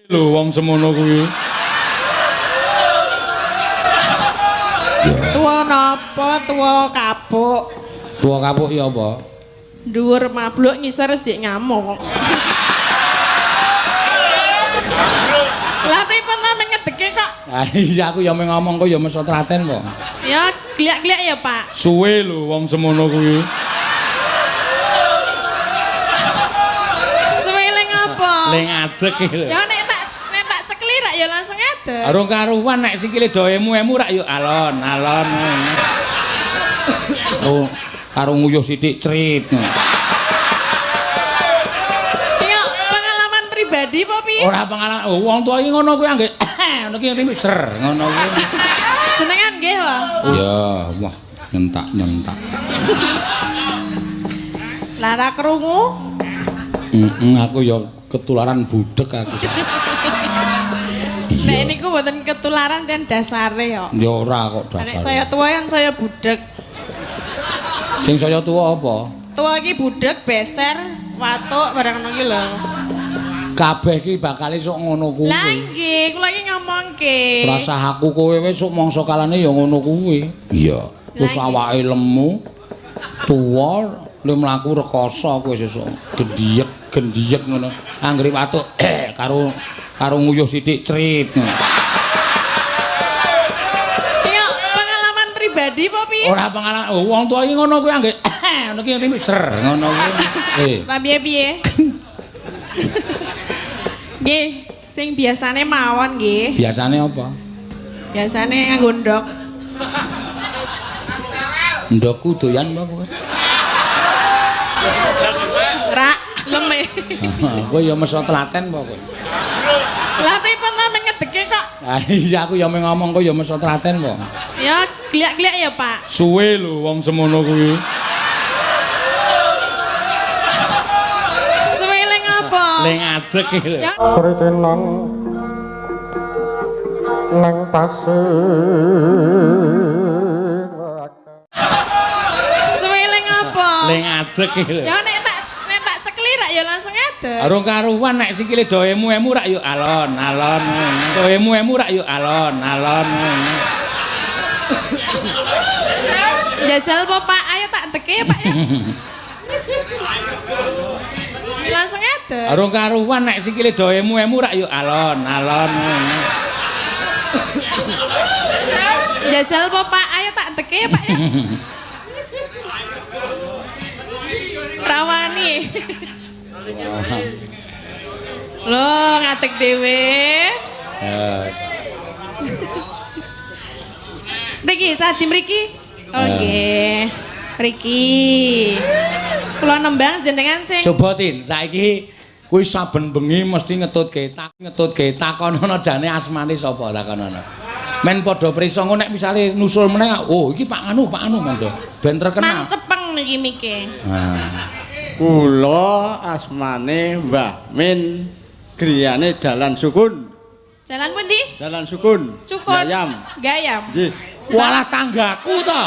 Lho wong semono kuwi. Tua napa tua kapuk? Tua kapuk ya apa? Dhuwur mabluk ngisor jek ngamuk. Lah pripun ta ngedeke kok? Ah iya aku ya ngomong kok ya mesti traten kok. Ya gliak-gliak ya, Pak. Suwe lho wong semono kuwi. Suwe ling apa? Ling adeg iki lho. Ya nek tak cekli rak ya langsung adeg. Arung karuan nek sikile do emu-emu rak yo alon-alon. Oh, karo nguyuh sithik crit. Ya pengalaman pribadi apa piye? Ora pengalaman. Oh, wong tuwa iki ngono kuwi anggere ngono ki ngene ser ngono kuwi. Jenengan nggih, Wah. Iya, wah nyentak-nyentak. Lah ra krungu? Aku ya ketularan budek aku. Nek niku mboten ketularan jan dasare kok. Ya ora kok Nek dasar. saya tua kan saya budek. Sing saya tua apa? Tua iki budek, beser, watuk barang ngono iki lho. Kabeh ki bakal esuk ngono kuwi. Lah nggih, kula iki ngomongke. Rasa aku kowe wis sok mangsa kalane ya ngono kuwi. Iya. Wis awake lemu, tuwa, le mlaku rekoso kowe sesuk gendiyek ngono. Anggere watuk karo nguyuh sithik crit. Iya, pengalaman pribadi apa piye? Ora pengalaman. Oh, wong tuwa iki ngono kuwi anggere ngono ki ngene ser ngono kuwi. Lah piye-piye? Nggih, sing biasane mawon nggih. Biasane apa? Biasane nganggo ndok. Ndokku doyan apa kowe? Rak leme. Kowe ya mesti telaten apa kowe? Lah pripun ta ngedeke kok? Ah iya aku ya ngomong kok ya mesti telaten apa? Ya gliak-gliak ya, Pak. Suwe lho wong semono kuwi. Suwe ling apa? Ling adeg iki lho. Ya Pritenan nang tasih suwe ling apa? Ling adeg iki lho. Ya nek tak cekli rak ya langsung adeg. Arung karuan nek sikile do emu-emu rak yo alon-alon. Do emu-emu rak yo alon-alon. Jajal apa, Pak? Ayo tak teke ya, Pak ya. Langsung adeg. Arung karuan nek sikile do emu-emu rak yo alon-alon. Jajal apa, Pak? Ayo tak teke ya, Pak ya. Rawani. Loh, ngatek dhewe. Mriki, sadi mriki. Oh nggih. Mriki. Kula nembang jenengan sing Coba Tin, saiki kuwi saben bengi mesti ngetutke takonono jane asmane sapa takonono. Men padha prisa ngono nek misale nusul meneh, oh iki Pak Anu men to. Ben terkenal. mancepeng niki mike. Kula asmane Mbah Min, griyane Dalan Sukun. Jalan pundi? Dalan Sukun. Sukun. Gayam. Gayam. Nggih. Walah tanggaku to.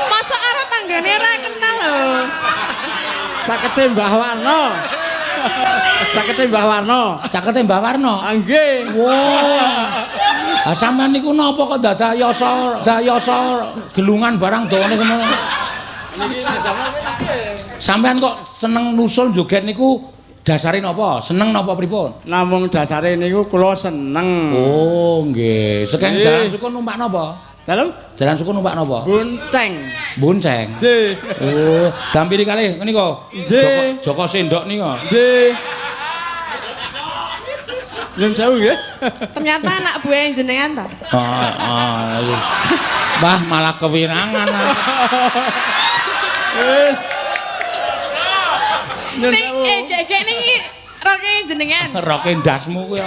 Masa karo tanggane ra kenal lho. Cakete Mbah Warno. Cakete Mbah Warno. Cakete Mbah Warno. Ah, nggih. Wah. Ah sampean niku napa kok dadak yasa gelungan barang dawane semono. Sampean kok seneng nusul joget niku dasare napa? Seneng napa pripun? Namung dasare niku kula seneng. Oh, nggih. Sekeng Nggih. jalan sukun numpak napa? Dalem Jalan sukun numpak napa? bonceng. Bonceng. Nggih. Oh, dampiri kalih menika. Nggih. Joko Sendok nika. Nggih. Nyun sewu nggih. Ternyata anak buah jenengan ta. Bah malah kewirangan. Nyun Ning sewu. gek niki roke jenengan. Roke ndasmu kuwi.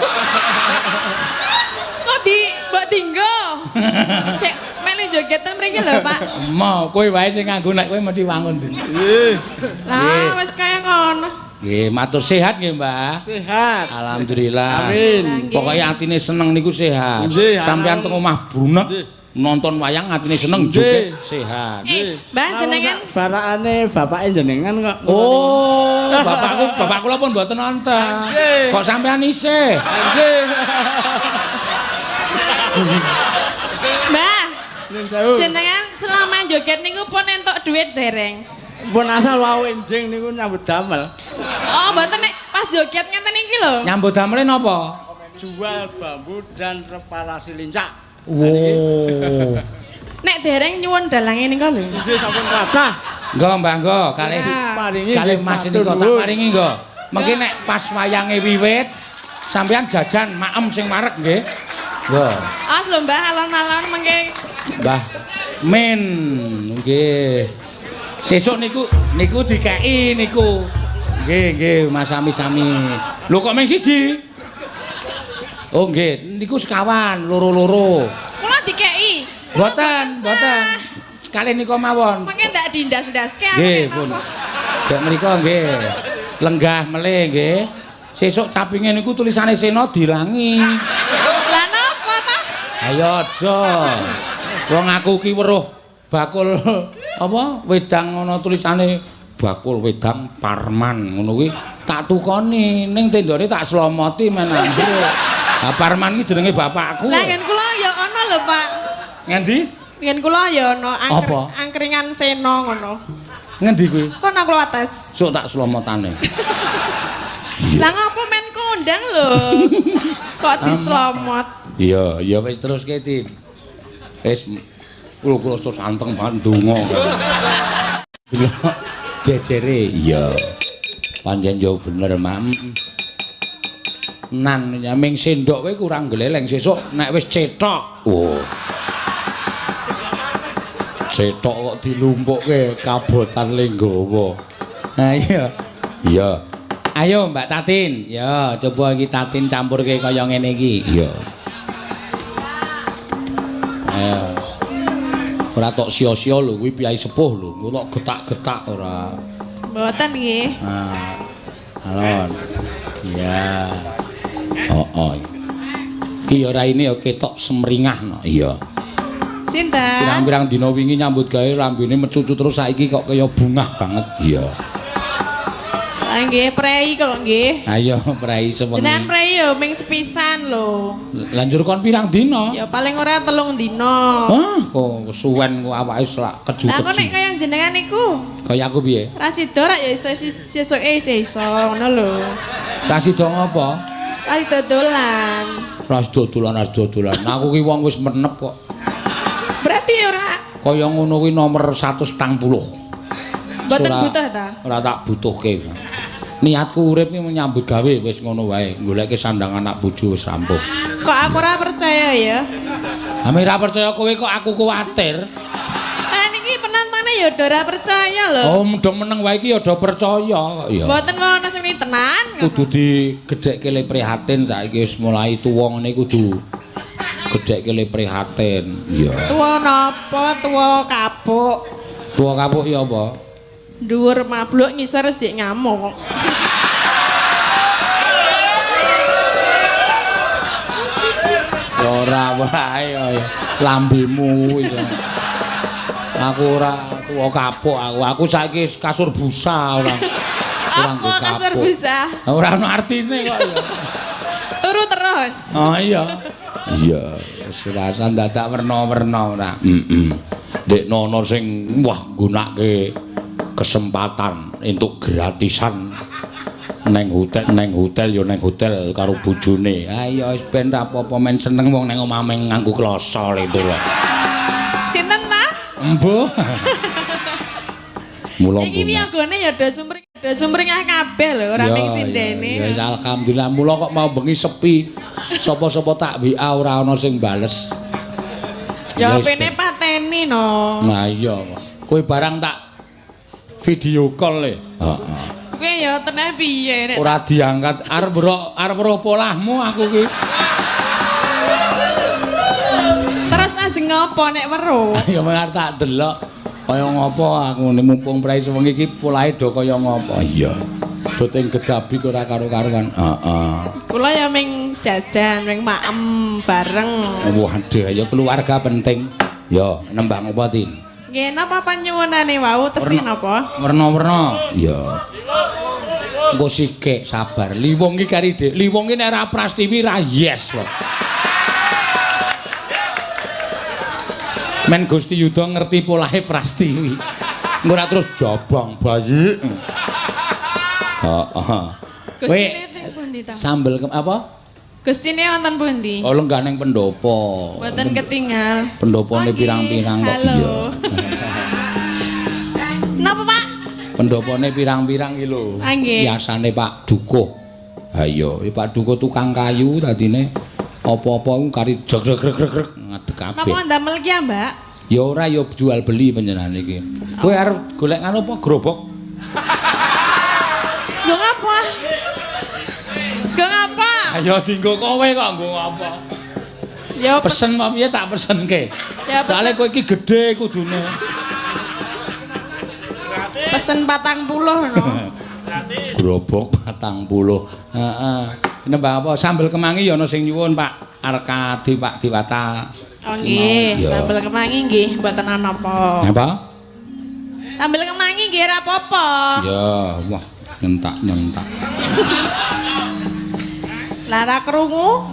Kok mbok tinggo? Dek melu jogetan mriki lho, Pak. Mau kowe wae sing nganggo nek kowe mesti wangun. Nggih. Lah wis kaya ngono. Nggih, matur sehat nggih, Mbah. Sehat. Alhamdulillah. Amin. Pokoke atine seneng niku sehat. Nggih, Sampeyan teng omah brunek. Nggih. nonton wayang atine seneng joget sehat. Mbah jenengan barakane bapake jenengan kok. Oh, bapak kula pun mboten nonton. Kok sampean isih? Nggih. Mbah Nun sewu. jenengan selama joget niku pun entuk duit dereng. Pun asal wae enjing niku nyambut damel. Oh, mboten nek pas joget ngeten iki lho. Nyambut damele napa? Jual bambu dan reparasi lincah. Wow. Nek dereng nyuwun dalange niku lho. Nggih sampun kathah. Nggo Mbah nggo kalih Paringi kalih Mas niku tak paringi nggo. Mengki nek pas wayange wiwit sampean jajan maem sing marek nggih. Nggo. As lho Mbah alon-alon mengke Mbah Min nggih. Sesuk niku dikeki niku. Nggih Mas sami-sami. Lho kok mung siji? Oh nggih, niku sekawan loro-loro. kula dikeki. Mboten. Sekali niku mawon. Mengke ndak dindas-ndaske Nggih, pun. Dek menika nggih. Lenggah melih nggih. Sesuk capinge niku tulisane Sena dirangi. Lah napa ta? Ayo aja. Wong aku ki weruh bakul apa wedang ana tulisane bakul wedang Parman ngono kuwi tak tukoni ning tendone tak slomoti men ambruk. Ha Parman ki jenenge bapakku. Lah ngen kula ya ana lho Pak. Ngendi? Ngen kula ya ana Apa? angkringan Sena ngono. Ngendi kuwi? Kono kula atas. Sok tak slomotane. Lah ngapa men kondang lho? Kok dislomot? Iya wis terus Tin. Wis kula terus anteng banget ndonga. Jejere iya. Panjen yo bener, Mam. Nan nyaming sendok kowe kurang gleleng sesuk nek wis cetok. Oh. Cetok kok dilumpukke kabotan Lenggawa. Ha iya. Iya. Ayo Mbak Tatin, ya coba iki Tatin campurke kaya ngene iki. Iya. Ayo. Ora tok sia-sia lho kuwi piyai sepuh lho, kok getak-getak ora. Mboten nggih. Nah. Alon. Iya. Oh. Ki ya raine ya ketok semringah no. Iya. Sinten? Pirang-pirang dina wingi nyambut gawe lambene mecucu terus saiki kok kaya bungah banget. Iya. Lah nggih prei kok nggih. Ayo prei sewengi. Jenengan prei yo ming sepisan lho. Lanjur kon pirang dina? Ya paling ora 3 dina. Hah, kok suwen kok awake wis lak keju-keju. Lah kok nek kaya jenengan niku Kaya aku piye? Rasido rak ya iso sesuke iso ngono lho. Kasih dong apa? Kasih dodolan. Ras dodolan. Aku ki wong wis menep kok. Berarti ora Kaya ngono kuwi nomor 140. mboten butuh ta? Ora tak butuhke. Niatku urip ki menyambut gawe wis ngono wae. Goleke sandang anak bojo wis rampung. Kok aku ora percaya ya? Ame ra percaya kowe kok aku kuwatir. Lah niki penontonnya ya udah ora percaya lho. Oh, mendong meneng wae iki ya do percaya ya. Mboten ngono sing tenan. Kudu digedhekke le prihatin saiki wis mulai tuwa ngene kudu gedhekke le prihatin. Iya. Tuwa napa? Tuwa kapuk. Tuwa kapuk ya apa? Dhuwur mabluk ngisor jek ngamuk. Ya ora wae ya lambemu iki. Aku ora tuwa kapuk aku saiki kasur busa ora. Apa kasur busa? Ora ono artine kok ya. Turu terus. Oh iya. Iya, wis rasan dadak werna-werna ora. Dek nono sing wah gunake kesempatan entuk gratisan neng hotel ya neng hotel karo bojone. Ha iya wis ben ra apa-apa men seneng wong nang omah meng nganggo kloso itu lho. Sinten ta? Embuh. Mula Iki piyagone ya do sumringah kabeh lho, ora ming sindene. Ya wis alhamdulillah mula kok mau bengi sepi. Sapa-sapa tak WA ora ana sing bales. Ya pene pateni no. Nah iya. Kowe barang tak video call e. Heeh. Kowe ya teneh piye nek Ora diangkat arep weruh polahmu aku ki. terus ajeng ngopo nek weruh? Ya mengar tak delok kaya ngopo aku mumpung prei sewengi iki polahe do kaya ngopo. Iya. Boting gedabi ora karo-karuan. Heeh. Kula ya ming jajan, ming maem bareng. Waduh, ya keluarga penting. Ya, nembang apa Tin? Nggih napa panyuwunane wau tesi napa? Werna-werna. Ya. Engko sikik sabar. Liwong iki kari Dik. Liwong iki nek ora Prastiwi ra yes kok. Men Gusti Yuda ngerti polahe Prastiwi. Engko ora terus jabang bayi. Heeh. Gustine teng pundi ta? Sambel apa? Gustine wonten pundi? Oh lenggah ning pendopo. Mboten ketinggal. Pendopone pirang-pirang kok iya. Napa Pak? Pendopone pirang-pirang iki lho. Biasane Pak Dukuh. Ha iya, Pak Dukuh tukang kayu dadine apa-apa ku kari jreg-jreg ngadeg kabeh. Napa ndamel ki ya, Mbak? Ya ora ya jual beli panjenengan iki. Kowe arep golek ngono apa gerobak? Nggo ngapa? Nggo ngapa? Ayo dienggo kowe kok nggo apa? Ya Pesen apa piye tak pesenke. Ya Soale kowe iki gedhe kudune. Pesen 40 no. Gerobak 40. Heeh. Nembang apa? Sambel kemangi ya ana sing nyuwun Pak Arkadi Pak Diwata. Oh nggih, Ya. sambel kemangi nggih mboten ana apa. Apa? Sambel kemangi nggih ora apa-apa. Ya, wah nyentak-nyentak. Lara krungu?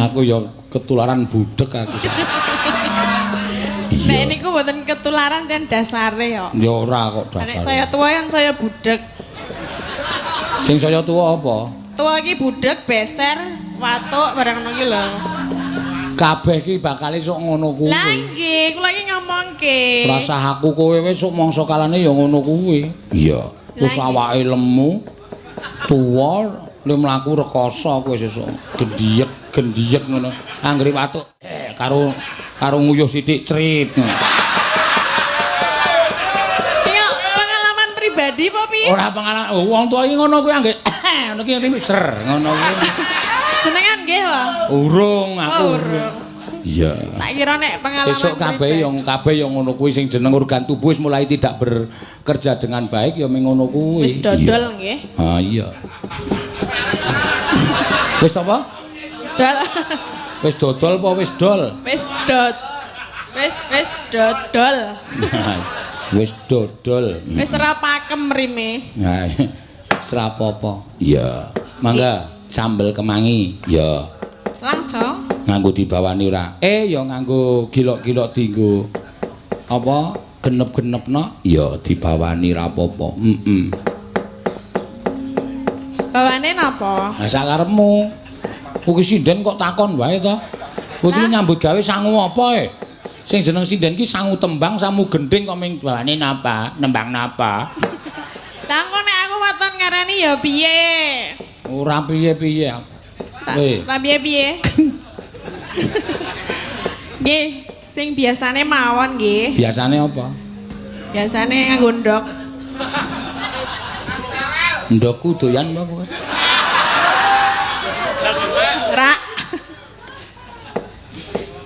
Aku ya ketularan budek aku. Nek niku mboten ketularan jan dasare kok. Ya ora kok Nek dasar. saya tua kan saya budek. Sing saya tua apa? Tua iki budek, beser, watuk barang ngono ki lho. Kabeh ki bakal esuk ngono kuwi. Lah nggih, kula iki ngomongke. Rasa aku kowe wis sok mangsa kalane ya ngono kuwi. Iya. Wis awake lemu, tuwa, le mlaku rekoso kowe sesuk gendiyek ngono. Anggere watuk karo nguyuh sithik crit. Iki pengalaman pribadi apa piye? Ora pengalaman wong tuwa iki ngono kuwi anggere ngono ki ser ngono kuwi. Jenengan nggih wae. Urung aku. Oh, urung. Iya. Tak kira nek pengalaman Sesuk kabeh yang ngono kuwi sing jeneng organ tubuh wis mulai tidak bekerja dengan baik ya ming ngono kuwi. wis dodol nggih. Ha iya. Wis apa? Dol. Wis dodol apa wis dol? Wis dodol. Wis dodol. Wis ora pakem rime. Nah, ora apa-apa. Iya. Mangga sambel kemangi. Ya. Langsung. Nganggo dibawani ora. Ya nganggo gilok-gilok dienggo apa? Genep-genepno. Ya dibawani ra apa-apa. Bawane napa? Lah sakarepmu. Kuwi sinden kok takon wae to. Kowe iki nyambut gawe sangu apa Sing jeneng sinden ki sangu tembang, samu gending kok ming bawane napa? Nembang napa? Lah engko nek aku waton ngarani ya piye? Ora piye-piye. Lah piye-piye? Nggih, sing biasane mawon nggih. Biasane apa? Biasane nganggo ndok. Ndokku doyan apa kowe? Rak.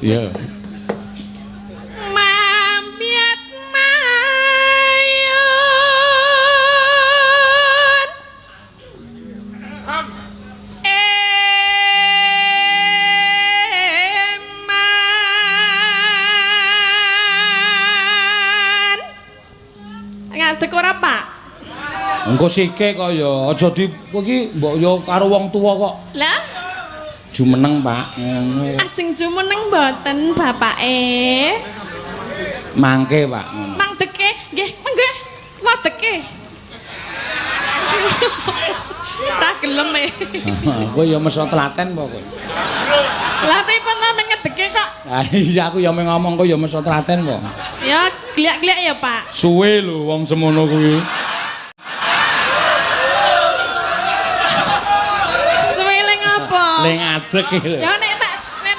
Iya. Mampiat mayun. Eman. Ngadeg ora, Pak? Engko sikik kok ya, aja di kowe iki mbok ya karo wong tuwa kok. Lah, Jumeneng, Pak. Ngono. ajeng jumeneng mboten bapake. Mangke, Pak. Ngono. Mang deke, nggih, nggih. Wadeke. Ra gelem e. Kowe ya meso telaten apa kowe? Lah pripun ta ngedeke kok? Ah iya aku ya ngomong kowe ya meso telaten apa? Ya gliak-gliak ya, Pak. Suwe lho wong semono kuwi. Suwe ling apa? Ling adeg iki lho. Ya nek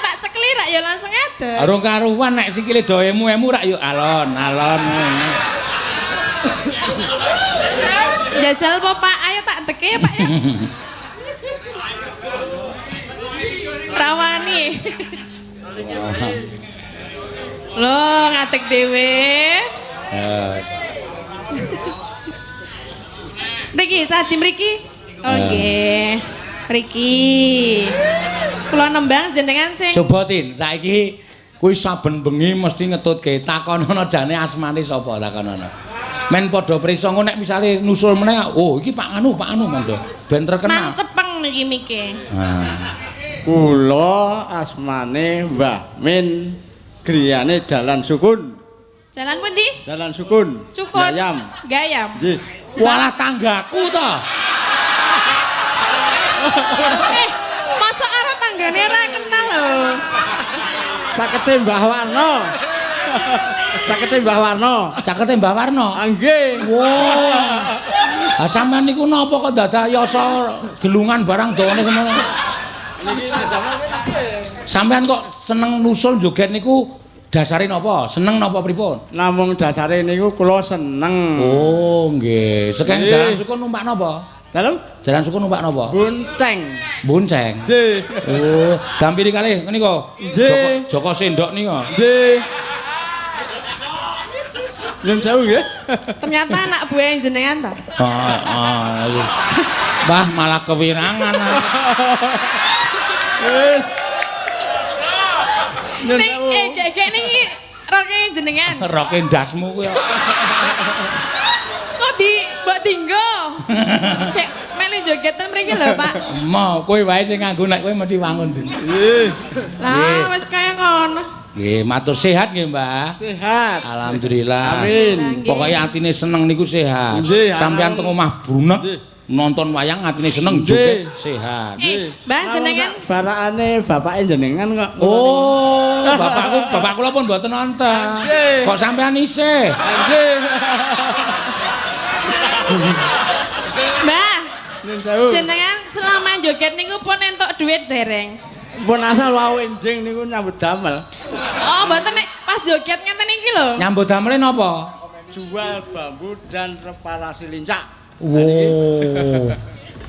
tak cekli rak ya langsung adeg. Karo karuan nek sikile do emu rak yo alon-alon ngono. Jajal apa, Pak? Ayo tak deke ya, Pak ya. Rawani. Loh, ngadeg dhewe. Mriki, sadi mriki. Oh nggih. Mriki. Kula nembang jenengan sing Coba Tin, saiki kuwi saben bengi mesti ngetutke takonono jane asmane sapa takonono. Men padha prisa ngono nek misale nusul meneh, oh iki Pak Anu monggo. Ben terkenal. Mancepeng niki mike. Kula asmane Mbah Min, griyane Jalan Sukun. Jalan pundi? Jalan Sukun. Sukun. Gayam. Nggih. Walah tanggaku to. Masa karo tanggane ora kenal lho. Cakete Mbah Warno. Cakete Mbah Warno. Cakete Mbah Warno. Nggih. Wah. Lah sampean niku napa kok dadak yasa gelungan barang dawane semono? Sampean kok seneng nusul joget niku dasare napa? Seneng napa pripun? Namung dasare niku kula seneng. Oh, nggih. Sekeng Jalan Sukun numpak napa? Dalem? Jalan Sukun numpak napa? Bonceng. Bonceng. Nggih. Oh, dampiri kalih menika. Joko Sendok nika. Nggih. Nyun sewu nggih. Ternyata anak buah jenengan ta? Mbah malah kewirangan. Nek gek niki roke jenengan. Roke ndasmu kuwi. Kok mbok tinggo? Kayak melu joget ten mriki lho, Pak. Mau kowe wae sing nganggo nek kowe mesti wangun. Nggih. Lah wis kaya ngono. Nggih, matur sehat nggih, Mbah. Sehat. Alhamdulillah. Amin. Pokoknya atine seneng niku sehat. Nggih, Sampeyan teng omah brunek nonton wayang atine seneng joget sehat. Mbah jenengan barakane bapake jenengan kok. Oh, bapak kula pun mboten nonton. Kok sampean isih? Nggih. Mbah, Nyun sewu. jenengan selama joget niku pun entuk duit dereng. Pun asal wae enjing niku nyambut damel. Oh, mboten nek pas joget ngeten iki lho. Nyambut damele napa? Jual bambu dan reparasi lincak. Wow.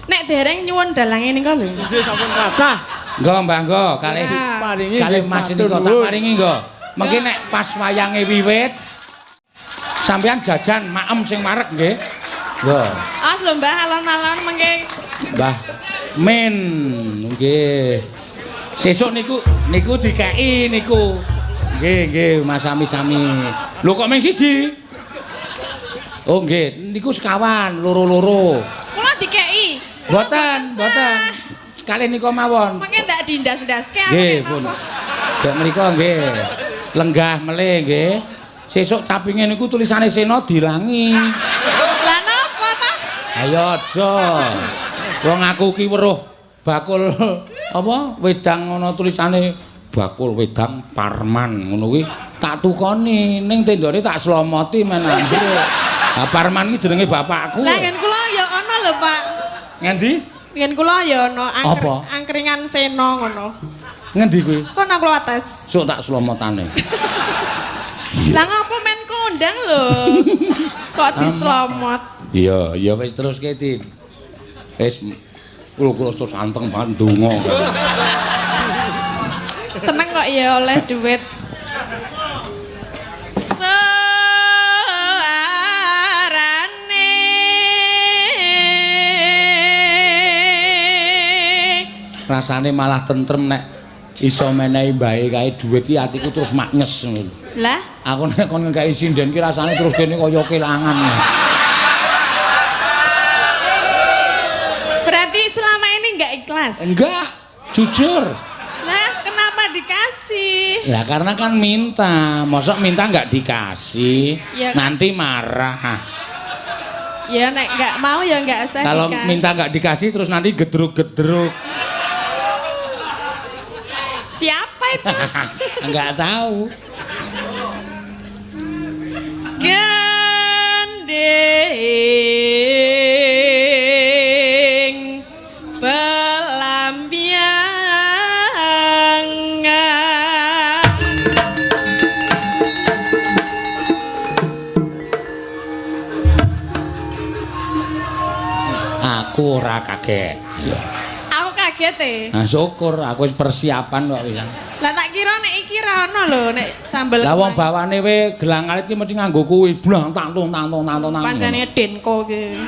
Nek dereng nyuwun dalange nika lho. Nggih sampun kathah. Nggo Mbah nggo kalih Paringi kalih Mas nika tak paringi nggo. Mengki nek pas wayange wiwit sampean jajan maem sing marek nggih. Nggo. As lho Mbah alon-alon mengke. Mbah Min nggih. Sesuk niku dikeki niku. Nggih Mas sami-sami. Lho kok mung siji? Oh nggih, niku sekawan loro-loro. Kula dikeki. Mboten. Sekali nika mawon. Mengke ndak dindas-ndaske aku Nggih, nek pun. napa. Dek menika nggih. Lenggah melih nggih. Sesuk capinge niku tulisane Sena dilangi. Lah napa ta? Ayo aja. Wong aku ki weruh bakul apa wedang ana tulisane bakul wedang Parman ngono kuwi tak tukoni ning tendane tak slomoti men ambruk. Ha Parman ki jenenge bapakku. Lah ngen kula ya ana lho, Pak. Ngendi? Ngen kula ya ana Apa? angkringan Sena ngono. Ngendi kuwi? Kono kula ates. Sok tak slomotane. Lah ngapa men kondang lho? Kok dislomot? Iya wis terus Tin. Wis kula terus anteng banget ndonga. Seneng kok ya oleh duit. Rasane malah tentrem nek iso menehi mbae kae dhuwit iki atiku terus maknyes ngono. Lah, aku nek kon nggae sinden ki rasane terus kene kaya kelangan. berarti selama ini enggak ikhlas? Enggak, jujur. Lah, kenapa dikasih? Lah karena kan minta, mosok minta enggak dikasih, Ya, nanti marah. Ya nek enggak mau ya enggak usah Kalau dikasih. minta enggak dikasih terus nanti gedruk-gedruk. Siapa itu? Enggak tahu. Gandeng pelampiangan. Aku ora kaget. Iya. Aku kaget Nah, syukur aku wis persiapan kok pisan. Lah tak kira nek iki ra ono lho nek sambel. Lah wong bawane we gelang alit ki mesti nganggo kuwi, blang tangtung. Pancene Denko ki.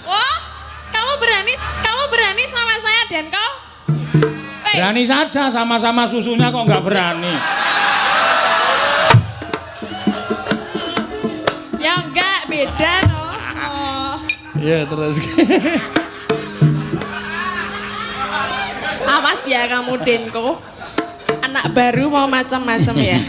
Oh, kamu berani sama saya Denko? Berani saja sama-sama susunya kok nggak berani. Ya enggak, beda no. Oh. Iya terus. Awas ya kamu Denko. Anak baru mau macam-macam ya.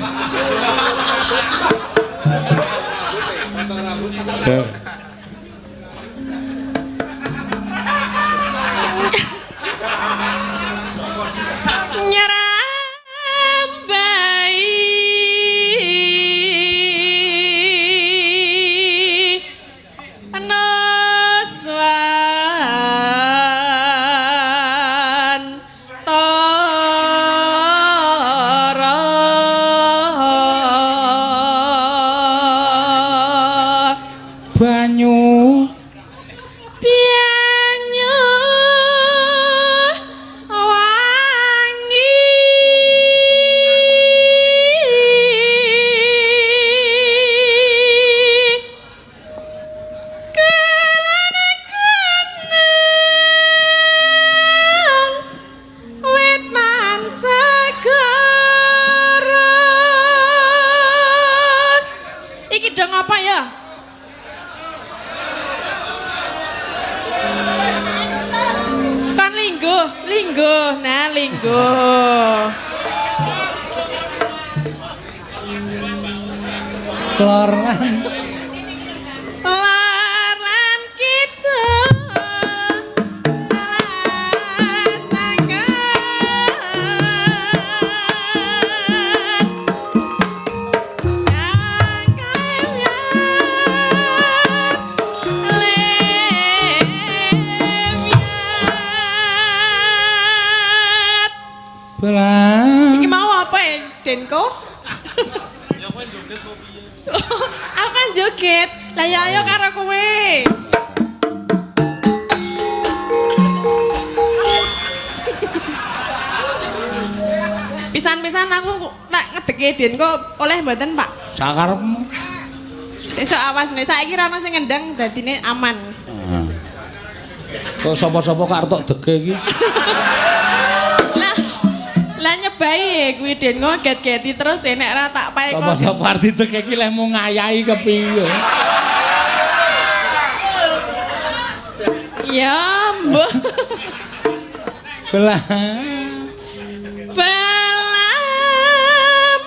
Iki mau apa ya, Denko? Aku kan joget. Lah ya ayo karo kowe. Pisan-pisan aku tak ngedeke Denko oleh mboten, Pak? Sakarepmu. Sesuk awas nek saiki ra ono sing ngendang dadine aman. Kok sapa-sapa kok arep dege iki? Lah nyebai kuwi Den ngoget-geti terus enek ra tak pae kok. Sapa-sapa arep dege iki leh mung ngayahi kepiye. Ya, mbok. Belah. Balam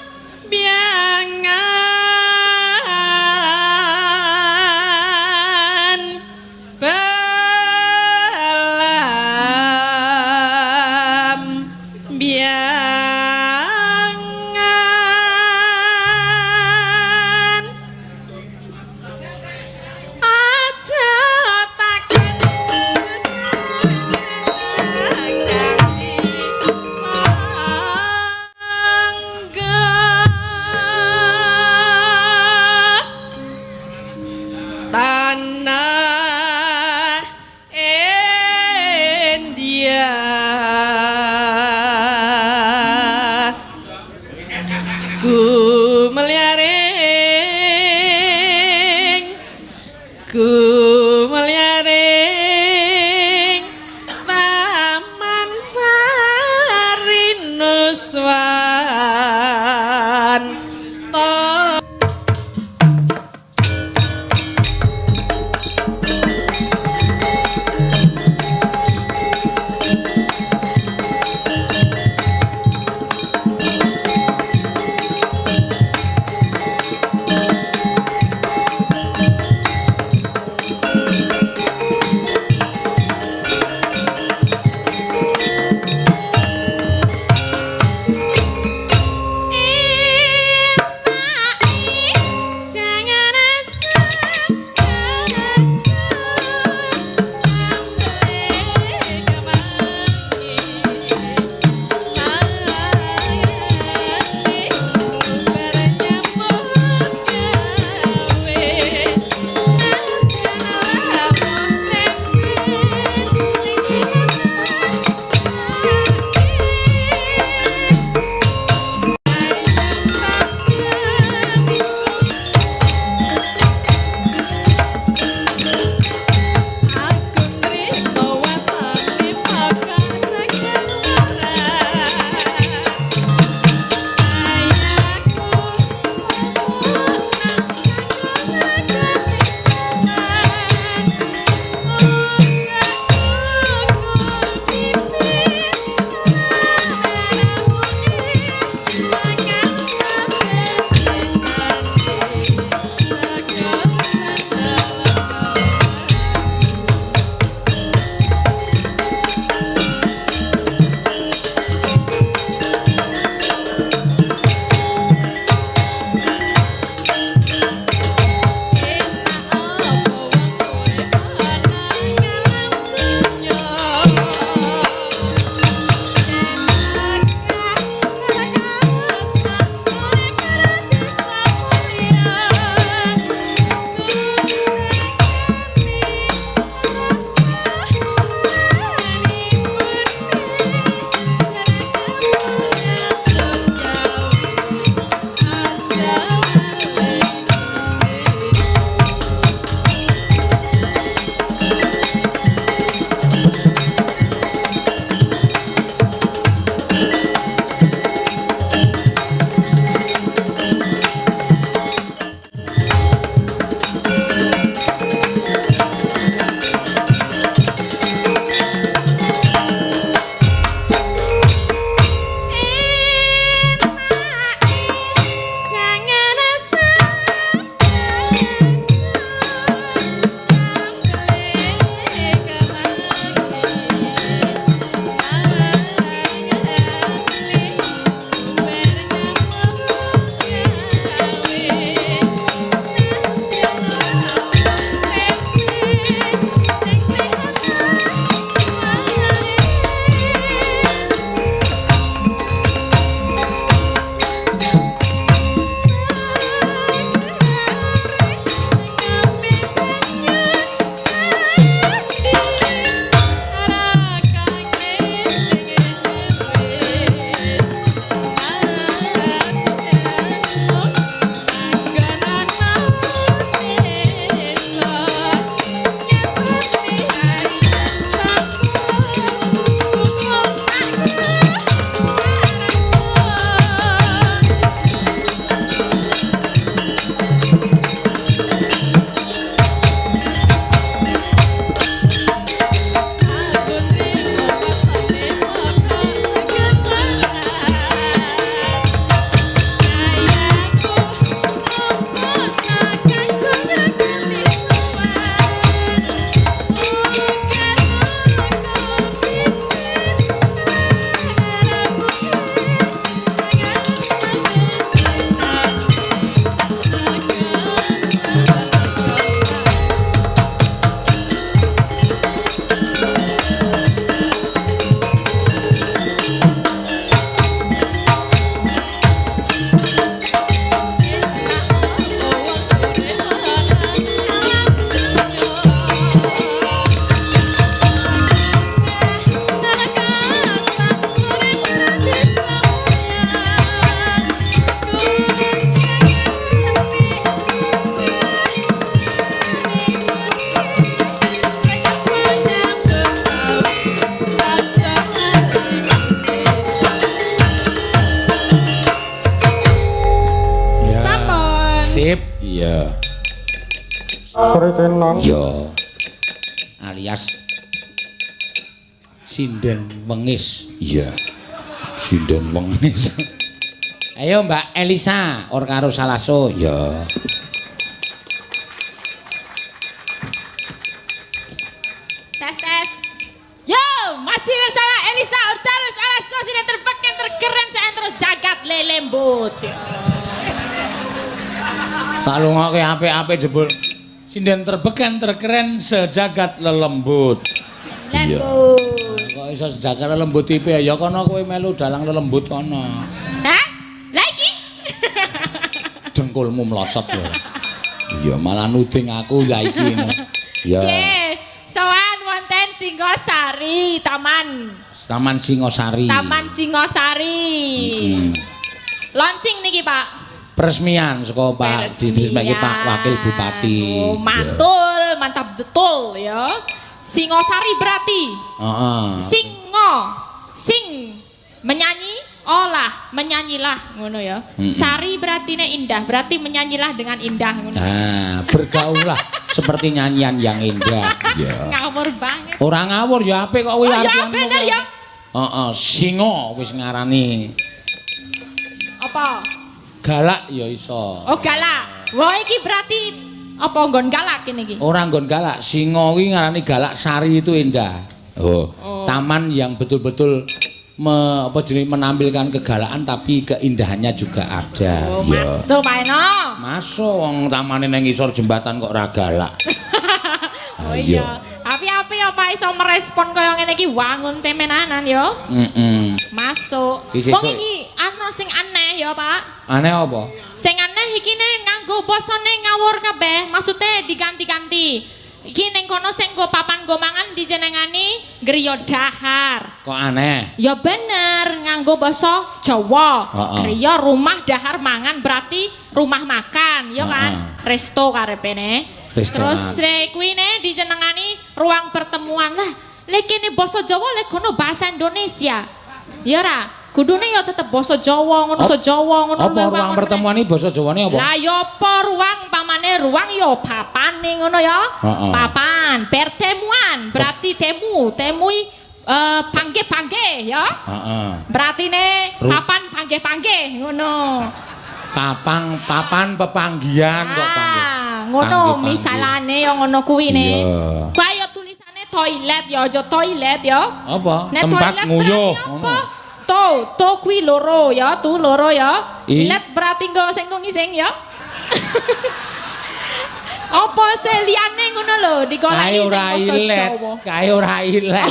biangan balam biangan aja takkan sesakan Sritenan. Ya. Alias sinden wengis. Iya. Sinden wengis. Ayo Mbak Elisa, or karo Salaso. Ya. Tes. Yo, masih bersama Elisa Urcharus Salaso sini terpakai terkeren seantero jagat lelembut. Tak lungokke apik-apik jebul. Sinden terbeken terkeren sejagat lelembut. Lembut. Kok iso sejagat lelembut tipe ya kono kowe melu dalang lelembut kono. Hah? Lagi? Dengkulmu melocot ya. Iya malah nuding aku ya iki. Ya. Nggih, sowan wonten Singosari, Taman Singosari. Launching niki, Pak. Peresmian saka Pak Didrismeki Pak Wakil Bupati. Oh, mantul, mantap betul ya. Singosari berarti. Heeh. Sing menyanyi, olah, menyanyilah ngono ya. Sari berarti indah, berarti menyanyilah dengan indah ngono. Nah, bergaullah seperti nyanyian yang indah. Ya. Ngawur banget. Ora ngawur ya apik kok kuwi artian. Ya bener ya. Heeh, singa wis ngarani. Apa? Galak ya iso. Oh, galak. Wah, iki berarti apa nggon galak kene iki? Ora nggon galak, singa kuwi ngarani galak, sari itu indah. Oh. Taman yang betul-betul menampilkan kegalakan tapi keindahannya juga ada. Oh, masuk Pak Eno. Masuk wong tamane nang ngisor jembatan kok ora galak. Oh iya. Api-api ya Pak iso merespon kaya ngene iki wangun temenanan ya. Masuk. Wong iki ana sing aneh ya Pak. Aneh apa? Sing aneh iki ne nganggo basane ngawur kabeh, maksude diganti-ganti. Iki ning kono sing nggo papan nggo mangan dijenengani griya dahar. Kok aneh? Ya bener, nganggo basa Jawa. Griya rumah dahar mangan berarti rumah makan, ya kan? Resto karepene. Terus kuwi ne dijenengani ruang pertemuan. Lah, lek kene basa Jawa lek kono bahasa Indonesia. Ya ora? Kudune ya tetep basa Jawa ngono Jawa ngono. Apa ruang pertemuan iki basa Jawane apa? Lah ya apa ruang pamane ruang ya papane ngono ya. Papan, pertemuan berarti temui panggih-panggih ya. Berarti ne papan panggih-panggih ngono. Papan pepanggihan kok panggih. Ngono misalane ya ngono kuwi ne. Kaya tulisane toilet ya aja toilet ya. Apa? Tempat nguyuh ngono. To kuwi loro ya, tu loro ya. Ilet berarti nggo sing ngising ya. Apa seliyane ngono lho digoleki sing basa Jawa. Kae ora ilet.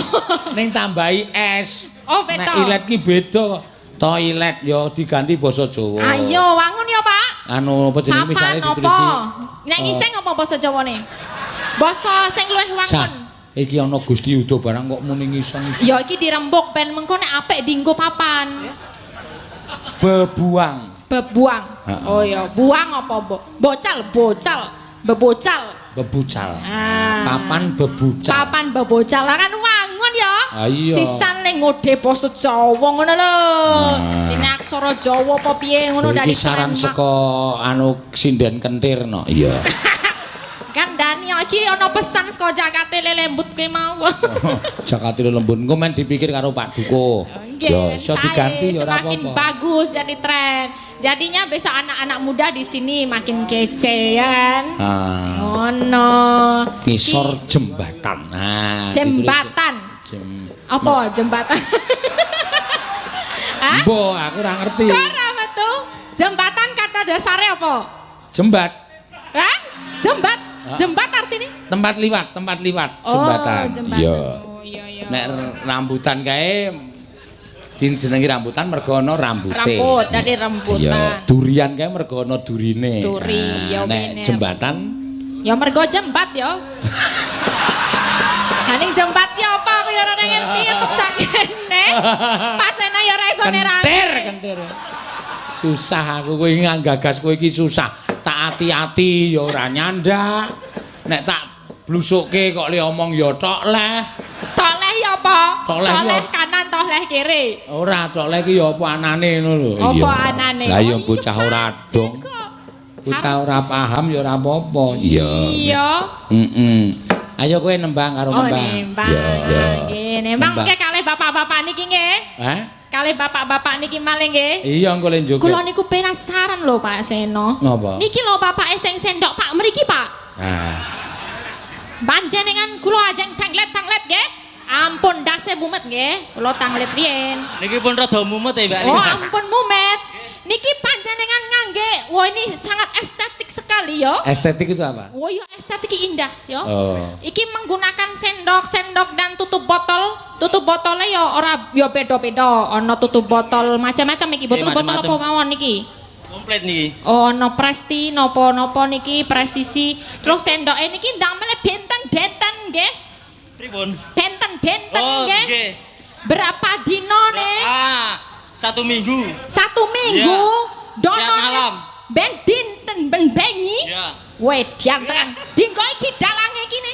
Ning tambahi es. Oh, beda. Nek ilet ki beda kok. Toilet ya diganti basa Jawa. Ayo wangun ya, Pak. Anu apa jenenge misale ditulisi. Nek ngising apa basa Jawane? Basa sing luwih wangun. Iki ana Gusti Udo barang kok muni ngising. Ya iki dirembuk ben mengko nek apik dienggo papan. Bebuang. Oh ya, buang apa bocal. Bebocal. Papan bebocal. Lah kan wangun ya. Sisan ning ngode basa Jawa ngono lho. Dene aksara Jawa apa piye ngono dari saran saka anu sinden kentir no. Iya. Kan Dani iki ana pesan saka Jakate Lelembut kuwi mau. Jakate Lelembut engko men dipikir karo Pak Duko. Ya iso diganti ya ora apa-apa. Semakin bagus jadi tren. Jadinya besok anak-anak muda di sini makin kece ya kan. Ngono. Ngisor jembatan. Nah, jembatan. Apa jembatan? Mbok aku ora ngerti. Kok ora metu? Jembatan kata dasarnya apa? Jembat. Hah? Jembat artinya? Tempat liwat, jembatan. Iya. Nek rambutan kae dijenengi rambutan mergo ana rambute. Rambut, dari rambutan. Ya, durian kae mergo ana durine. Duri, ya nek jembatan ya mergo jembat ya. Ning jembat ya apa aku ya ora ngerti untuk sakene. Pasena ya ora iso nerangke. Kentir. Susah aku kowe nggagas kowe iki susah. Tak ati-ati ya ora nyandak. Nek tak blusukke kok le omong ya tok leh. Tok leh ya apa? Tok leh kanan tok leh kiri. Ora tok leh ki ya apa anane ngono lho. Apa anane? Lah ya bocah ora dong. Bocah ora paham ya ora apa-apa. Iya. Ayo kowe nembang karo nembang. Oh, nembang. Ya. Nggih, nembang ke kalih bapak-bapak niki nggih. Hah? Kalih bapak-bapak niki malih nggih. Iya engko le njoget. Kula niku penasaran lho Pak Seno. Napa? Niki lho bapake sing sendok Pak mriki Pak. Nah. Panjenengan kula ajeng tanglet-tanglet nggih. Ampun ndase mumet nggih. Kula tanglet riyen. Niki pun rada mumet ya Mbak. Oh ampun mumet. Niki panjenengan ngangge. Wah ini sangat estetik sekali ya. Estetik itu apa? Oh ya estetik indah ya. Oh. Iki menggunakan sendok dan tutup botol. Tutup botolnya ya ora ya beda-beda. Ana tutup botol macam-macam iki. Botol-botol apa mawon niki? Komplit niki. Oh ana Presti napa-napa niki presisi. Terus sendoke niki damel benten-denten nggih. Pripun? Benten-denten Oh, nggih. nggih. Berapa dinone? 1 minggu. 1 minggu. Dono Tiap malam. ben dinten ben bengi. Iya. Wedian tenan. Dinggo iki dalange iki ne.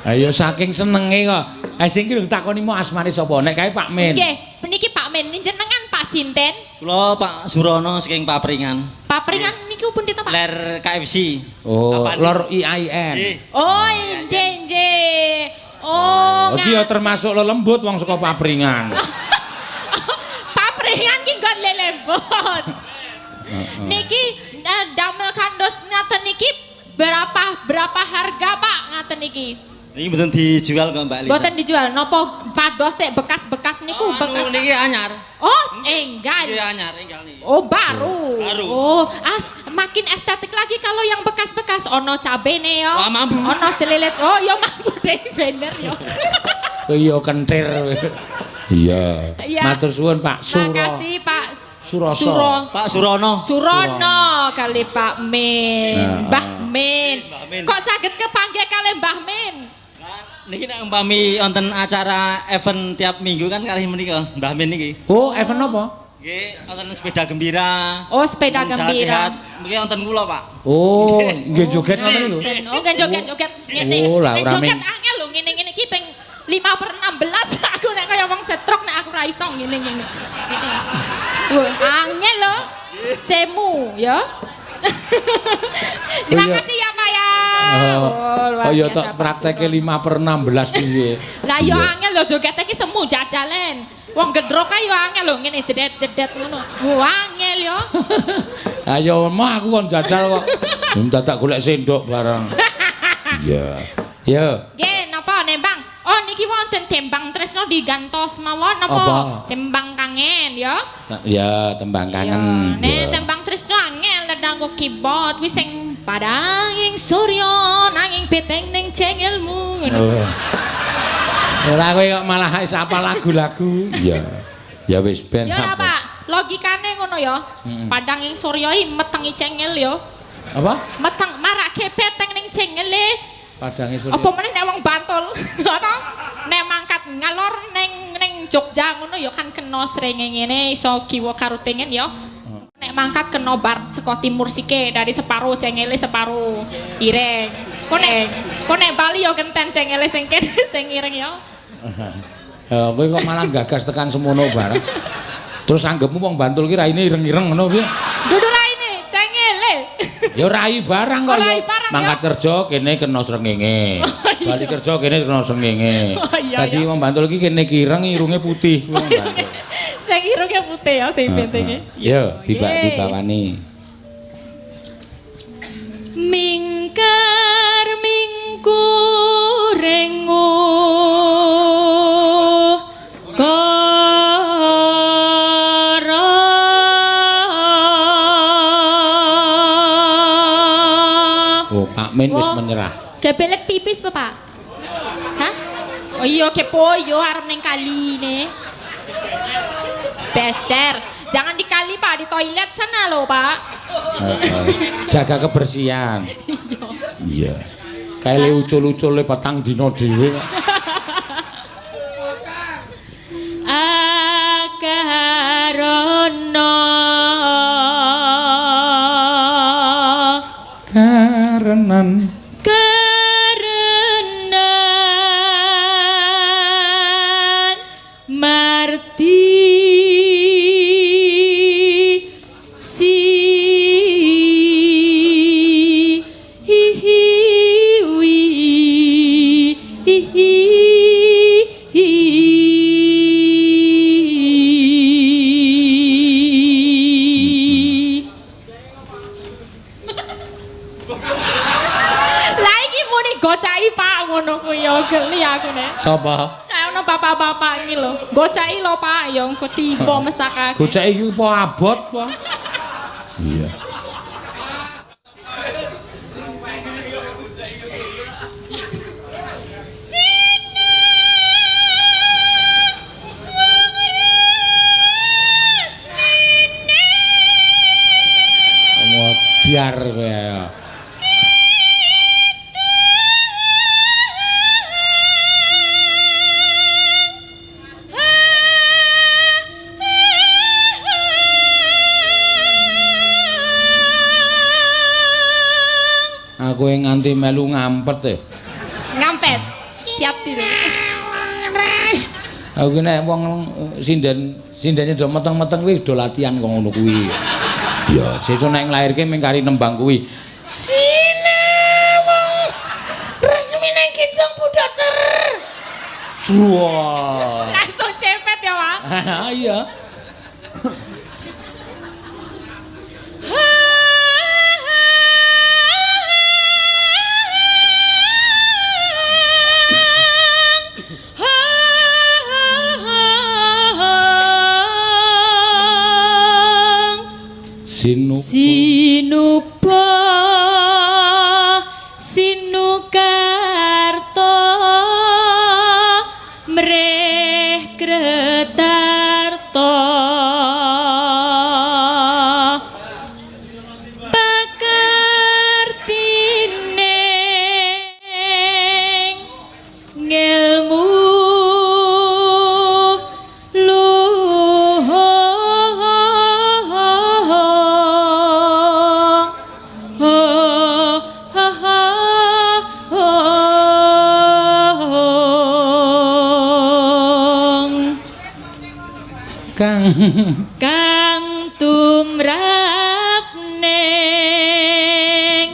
Ayo saking senenge kok. Sing iki lho takoni mau asmane sapa? Nek kae Pak Min. Nggih, niki Pak Min, jenengan Pak Sinten. Kula Pak Surono saking Papringan. Papringan niku pun Pak. Ler KFC. Oh, Lor IAIN. Oh, nggih. Oh, iki ya termasuk lelembut wong saka Papringan. Papringan ki nggon lelembut. Niki damel kandos ngaten niki berapa harga Pak ngaten niki? Niki mboten dijual kok Mbak Lisa. Mboten dijual. Napa pados sik bekas-bekas niku bekas. Niki anyar. Oh, enggak. Niki anyar enggal niki. Oh, baru. Baru. Oh, makin estetik lagi kalau yang bekas-bekas. Ono cabene ya. Wah, mambu. Ono selilit. Oh, ya mambu deh bener ya. Iya kentir. Iya. Matur suwun Pak Suro. Makasih Pak Suroso. Pak Surono. Surono kali Pak Min. Mbah Min. Mbah Min. Kok saged kepanggih kali Mbah Min? Niki nek umpami wonten acara event tiap minggu kan kalih menika Mbah Min niki. Oh, event apa? Nggih, wonten sepeda gembira. Oh, sepeda gembira. Mungkin wonten kula, Pak. Oh, nggih joget ngoten lho. Oh, nggih joget-joget ngene. Oh, lah ora joget men. angel lho ngene-ngene iki ping 5/16 aku nek kaya wong setruk nek aku ra iso ngene-ngene. Wah, angel lho. Semu ya. Terima kasih ya Pak ya. Oh ya tok prakteke 5/16 piye. Lah yo angel lho joget iki semu jajalen. Wong gedrok ae yo angel lho ngene jedet-jedet ngono. Wah angel yo. Ayo mah aku kon jajal kok. Dadak golek sendok barang. Iya. Yo. Nggih, napa nembang? Oh niki wonten tembang tresno digantos mawon napa? Tembang kangen ya. Ya, tembang kangen. Nek tembang tresno angel nganggo keyboard wis sing padanging surya nanging beteng ning cengelmu ngono. Ora kowe kok malah apal lagu-lagu. Iya. Ya wis ben. Ya ora Pak, logikane ngono ya. Padanging surya iki metengi cengel ya. Apa? Meteng marake beteng ning cengele. Padange surya. Apa meneh nek wong Bantul? Ngono. Nek mangkat ngalor ning Jogja ngono ya kan kena srenge ngene iso kiwa karo tengen ya. Nek mangkat kena bar saka timur sike dari separo cengele separo ireng. Kok nek Bali ya genten cengele sing kene sing ireng ya. Kowe kok malah gagas tekan semono bareng. Terus anggapmu wong Bantul ki raine ireng-ireng ngono piye? Dudu raine cengele. Ya rai barang kok ya. Mangkat kerja kene kena srengenge. Bali kerja kene kena srengenge. Dadi wong Bantul ki kene kireng irunge putih wong Bantul. Sing irunge putih ya sing bentenge. Yo dibawani. Mingkar mingkurengo Pak Min wis menyerah. Gebelek pipis Pak? Hah? Oh iya kepo yo arep ning kali ne. Beser. Jangan di kali Pak, di toilet sana loh Pak. Jaga kebersihan. Iya. Kayak ucul-ucule petang dino dhewe. Akarono karenan marti si Sapa? Ana bapak-bapak iki lho. Goceki lho Pak, ya engko tiba mesakake. Goceki iki apa abot apa? Iya. Modiar kowe ya. Aku nganti melu ngampet e. Ngampet. Hati-hati lho. Aku nek wong sindene do meteng-meteng kuwi do latihan kok ngono kuwi. Ya, sesuk nek nglairke mung kari nembang kuwi. Sinewang resmine Kidung Budater. Suwa. Langsung cepet ya, Pak. Iya. Sinupa Sinukarto mreh Kretarto pakartine ngelmu Kang tumrap ning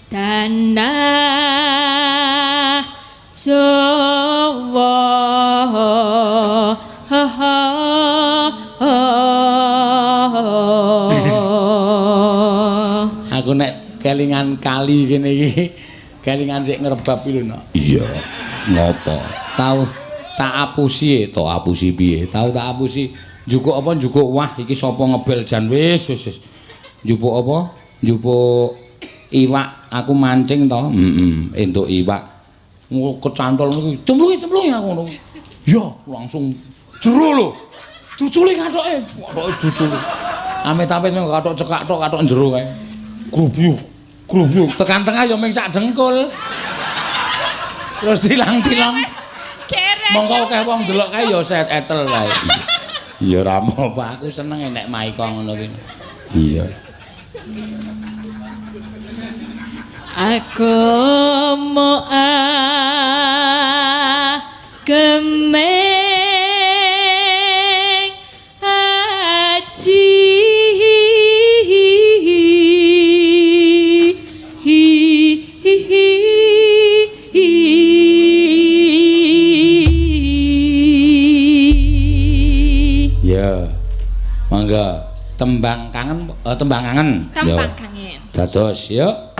tanah Jawa. Aku nek kelingan kali kene iki, kelingan sik ngrebab iki lho. Iya. Ngopo? Tau tak apusi piye? Tau tak apusi. Njukuk apa njukuk wah iki sapa ngebel jan wis. Njupuk apa? Njupuk iwak aku mancing to. Entuk iwak. Kecantol niku cemplungi aku ngono. Ya, langsung jero lho. Duculi kathoke. Kathoke duculi. Amit-amit mung kathok cekak tok kathok jero kae. Grubyuk. Tekan tengah ya mung sak dengkul. Terus tilang-tilang. Mongko akeh wong delok kae ya set etel kae. Ya ora apa aku seneng nek maika ngono kuwi. Iya. Aku mau gemeng haji Mangga tembang kangen tembang kangen. Tembang kangen. Dados yuk.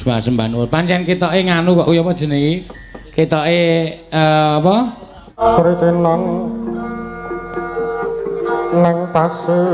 Sembah nuwun. Pancen ketoke nganu kok kuwi apa jenenge? Ketoke apa? Sritenan nang tasih